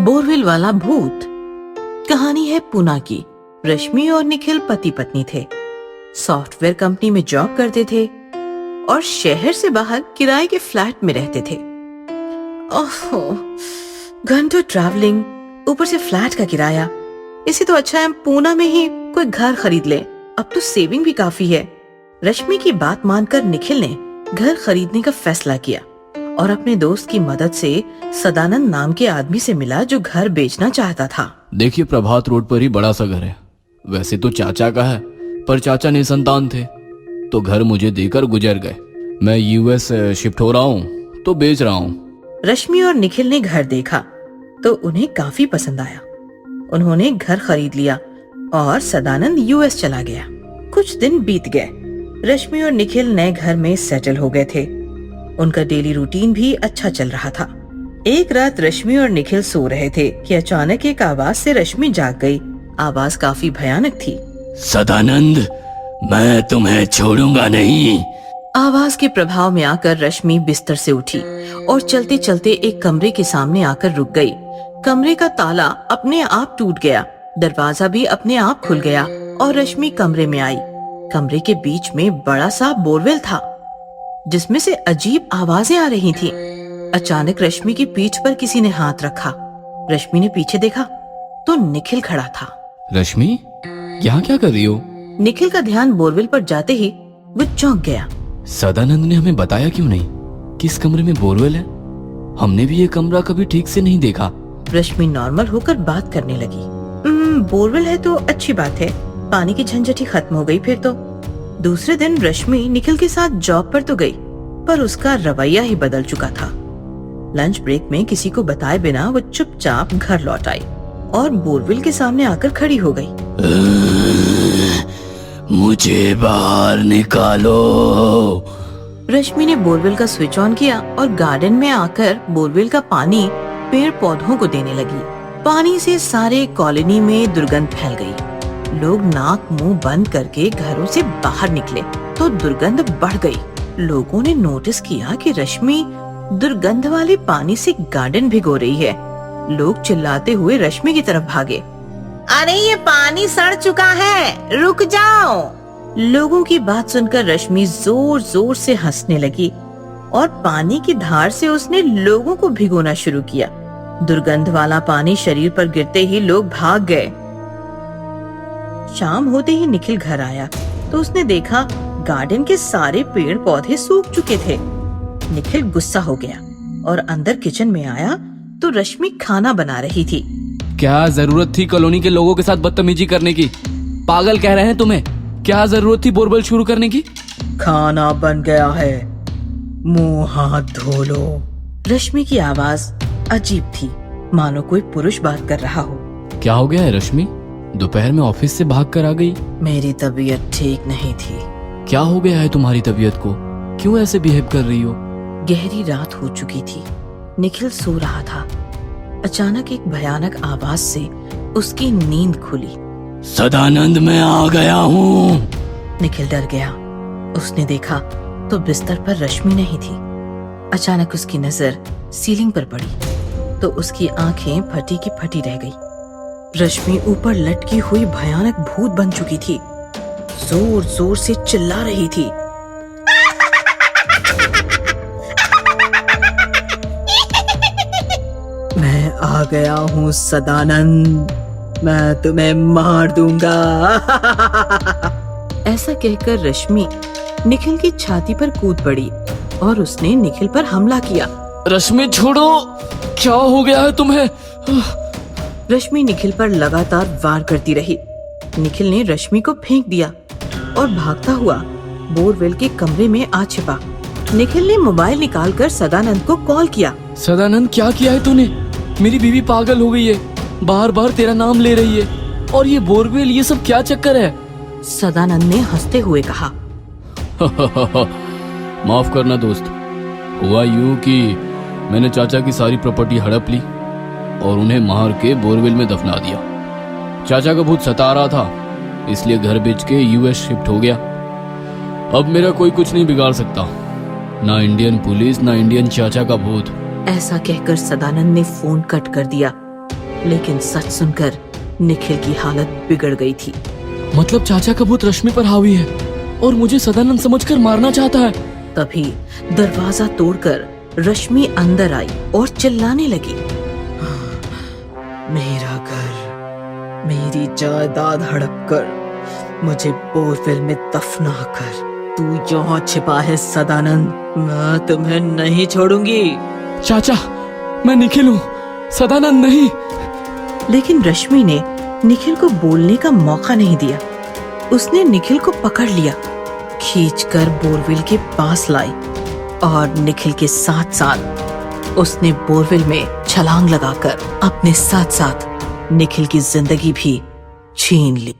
Borewell वाला भूत। कहानी है पूना की। रश्मि और निखिल पति पत्नी थे। सॉफ्टवेयर कंपनी में जॉब करते थे और शहर से बाहर किराए के फ्लैट में रहते थे। ओहो, घंटों ट्रैवलिंग, ऊपर से फ्लैट का किराया। इसी तो अच्छा है पूना में ही कोई घर खरीद ले, अब तो सेविंग भी काफी है। रश्मि की बात मानकर निखिल ने घर खरीदने का फैसला किया और अपने दोस्त की मदद से सदानंद नाम के आदमी से मिला जो घर बेचना चाहता था। देखिए, प्रभात रोड पर ही बड़ा सा घर है। वैसे तो चाचा का है, पर चाचा निसंतान थे तो घर मुझे देकर गुजर गए। मैं यूएस शिफ्ट हो रहा हूँ तो बेच रहा हूँ। रश्मि और निखिल ने घर देखा तो उन्हें काफी पसंद आया। उन्होंने घर खरीद लिया और सदानंद यूएस चला गया। कुछ दिन बीत गए। रश्मि और निखिल नए घर में सेटल हो गए थे। उनका डेली रूटीन भी अच्छा चल रहा था। एक रात रश्मि और निखिल सो रहे थे कि अचानक एक आवाज से रश्मि जाग गई। आवाज काफी भयानक थी। सदानंद, मैं तुम्हें छोड़ूंगा नहीं। आवाज के प्रभाव में आकर रश्मि बिस्तर से उठी और चलते चलते एक कमरे के सामने आकर रुक गई। कमरे का ताला अपने आप टूट गया, दरवाजा भी अपने आप खुल गया और रश्मि कमरे में आई। कमरे के बीच में बड़ा सा बोरवेल था जिसमें से अजीब आवाजें आ रही थीं। अचानक रश्मि की पीठ पर किसी ने हाथ रखा। रश्मि ने पीछे देखा तो निखिल खड़ा था। रश्मि, यहाँ क्या कर रही हो? निखिल का ध्यान बोरवेल पर जाते ही वो चौंक गया। सदानंद ने हमें बताया क्यों नहीं किस कमरे में बोरवेल है? हमने भी ये कमरा कभी ठीक से नहीं देखा। रश्मि नॉर्मल होकर बात करने लगी। बोरवेल है तो अच्छी बात है, पानी की झंझट ही खत्म हो गई फिर तो। दूसरे दिन रश्मि निखिल के साथ जॉब पर तो गई, पर उसका रवैया ही बदल चुका था। लंच ब्रेक में किसी को बताए बिना वो चुपचाप घर लौट आई और बोरवेल के सामने आकर खड़ी हो गई। मुझे बाहर निकालो। रश्मि ने बोरवेल का स्विच ऑन किया और गार्डन में आकर बोरवेल का पानी पेड़ पौधों को देने लगी। पानी से सारे कॉलोनी में दुर्गंध फैल गई। लोग नाक मुंह बंद करके घरों से बाहर निकले तो दुर्गंध बढ़ गई। लोगों ने नोटिस किया कि रश्मि दुर्गंध वाले पानी से गार्डन भिगो रही है। लोग चिल्लाते हुए रश्मि की तरफ भागे। अरे ये पानी सड़ चुका है, रुक जाओ। लोगों की बात सुनकर रश्मि जोर जोर से हंसने लगी और पानी की धार से उसने लोगों को भिगोना शुरू किया। दुर्गंध वाला पानी शरीर पर गिरते ही लोग भाग गए। शाम होते ही निखिल घर आया तो उसने देखा गार्डन के सारे पेड़ पौधे सूख चुके थे। निखिल गुस्सा हो गया और अंदर किचन में आया तो रश्मि खाना बना रही थी। क्या जरूरत थी कॉलोनी के लोगों के साथ बदतमीजी करने की? पागल कह रहे हैं तुम्हें? क्या जरूरत थी बोरवेल शुरू करने की? खाना बन गया है, मुंह हाथ धो लो। रश्मि की आवाज अजीब थी, मानो कोई पुरुष बात कर रहा हो। क्या हो गया है रश्मि? दोपहर में ऑफिस से भाग कर आ गई। मेरी तबीयत ठीक नहीं थी। क्या हो गया है तुम्हारी तबीयत को? क्यों ऐसे बिहेव कर रही हो? गहरी रात हो चुकी थी। निखिल सो रहा था। अचानक एक भयानक आवाज से उसकी नींद खुली। सदानंद, मैं आ गया हूँ। निखिल डर गया। उसने देखा तो बिस्तर पर रश्मि नहीं थी। अचानक उसकी नजर सीलिंग पर पड़ी तो उसकी आंखें फटी की फटी रह गई। रश्मि ऊपर लटकी हुई भयानक भूत बन चुकी थी। जोर जोर से चिल्ला रही थी। मैं आ गया हूँ सदानंद, मैं तुम्हें मार दूंगा। ऐसा कहकर रश्मि निखिल की छाती पर कूद पड़ी और उसने निखिल पर हमला किया। रश्मि छोड़ो, क्या हो गया है तुम्हें? रश्मि निखिल पर लगातार वार करती रही। निखिल ने रश्मि को फेंक दिया और भागता हुआ बोरवेल के कमरे में आ छिपा। निखिल ने मोबाइल निकालकर सदानंद को कॉल किया। सदानंद, क्या किया है तूने? मेरी बीवी पागल हो गई है, बार बार तेरा नाम ले रही है। और ये बोरवेल, ये सब क्या चक्कर है? सदानंद ने हंसते हुए कहा। माफ करना दोस्त, हुआ यूं कि मैंने चाचा की सारी प्रॉपर्टी हड़प ली और उन्हें मार के बोरवेल में दफना दिया। चाचा का भूत सता रहा था, इसलिए घर बेच के यूएस शिफ्ट हो गया। अब मेरा कोई कुछ नहीं बिगाड़ सकता, ना इंडियन पुलिस, ना इंडियन चाचा का भूत। ऐसा कहकर सदानंद ने फोन कट कर दिया लेकिन सच सुनकर निखिल की हालत बिगड़ गई थी। मतलब चाचा का भूत रश्मि पर हावी है और मुझे सदानंद समझकर मारना चाहता है। तभी दरवाजा तोड़कर रश्मि अंदर आई और चिल्लाने लगी, मेरा घर, मेरी जायदाद हड़प कर मुझे बोरवेल में दफना कर। तू यहाँ छिपा है सदानंद, मैं तुम्हें नहीं छोड़ूंगी। चाचा, मैं निखिल हूँ, सदानंद नहीं। लेकिन रश्मि ने निखिल को बोलने का मौका नहीं दिया। उसने निखिल को पकड़ लिया, खींचकर बोरवेल के पास लाई और निखिल के साथ साथ उसने बोरवेल में छलांग लगाकर अपने साथ साथ निखिल की जिंदगी भी छीन ली।